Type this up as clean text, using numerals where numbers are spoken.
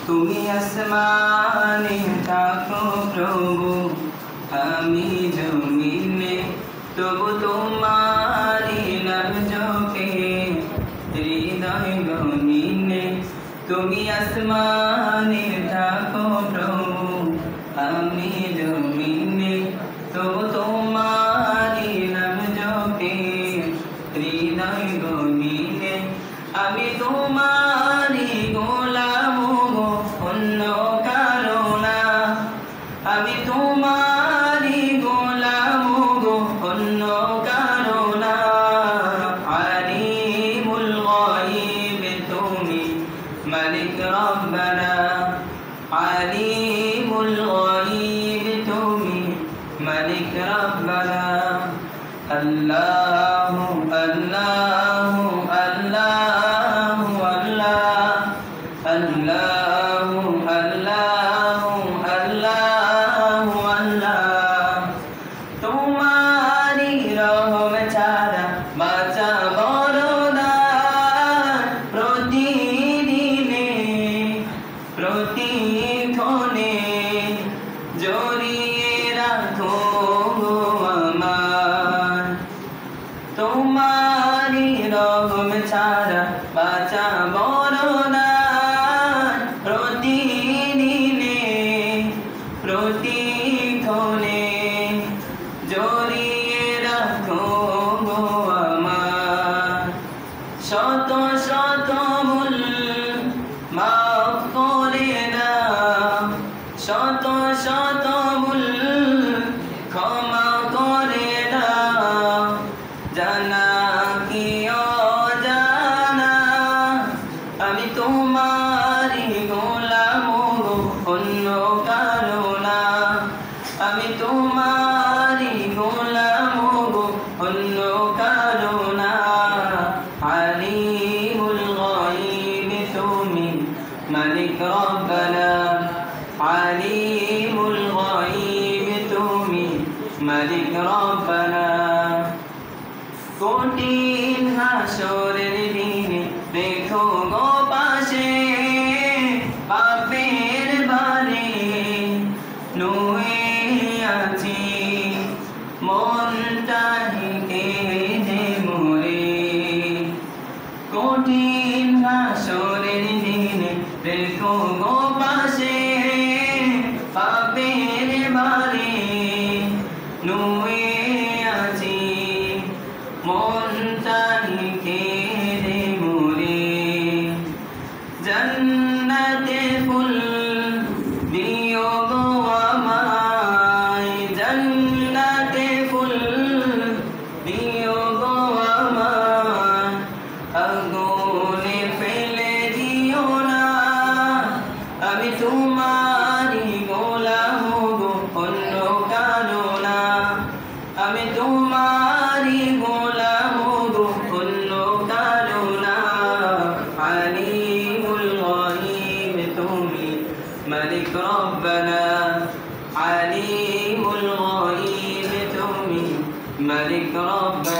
তুমি আসমানে থাকো প্রভু, আমি জমিনে তবু তোমারি নাম জপে হৃদয় গহীনে। তুমি আসমানে থাকো প্রভু, আমি জমিনে তবু তোমারি নাম জপে হৃদয় গহীনে। আমি তোমারি গোলাম গো, অন্য কারো না। আমি তোমারি গোলাম গো, অন্য কারো না। আলিমুল গায়ব তুমি মালিক রব্বানা, আলিমুল গায়ব তুমি মালিক রব্বানা। আল্লাহু আল্লাহু আল্লাহু আল্লাহ, আল্লাহু আল্লাহু আল্লাহু আল্লাহ। তোমারি রহম ছাড়া বাঁচা বড় দায়, প্রতিদিনে প্রতিক্ষণে জড়িয়ে রাখো গো আমায়। তোমারি রহম ছাড়া বাঁচা বড় দায়, প্রতিদিনে প্রতিক্ষণে জড়িয়ে রাখো গো আমায়। শত শত ভুল মাফ করে দাও, শত শত ভুল ক্ষমা করে দাও। জানা কি অজানা আমি তোমারি গোলাম গো, অন্য কারো না। আমি তোমারি গোলাম গো, অন্য কারো না। আলিমুল গায়ব তুমি মালিক রব্বানা, আলিমুল গায়ব তুমি মালিক রব্বানা। কঠিন হাসরের দিনে দেখো গো পাশে, পাপের ভারে নুয়ে আছি, মনটা কেঁদে মরে। কঠিন হাসরের দিনে দেখো গো পাশে, পাপের ভারে নুয়ে আছি, মনটা কেঁদে মরে। জান্নাতে ফুল দিও গো আমায়, জান্নাতে ফুল দিও গো আমায়। আগুনে ফেলে দিও না, আমি তোমারি গোলাম গো, অন্য কারো না। আমি তোমারি গোলাম গো, অন্য কারো না। আলিমুল গায়ব তুমি মালিক রব্বানা, আলিমুল গায়ব তুমি মালিক রব্বানা।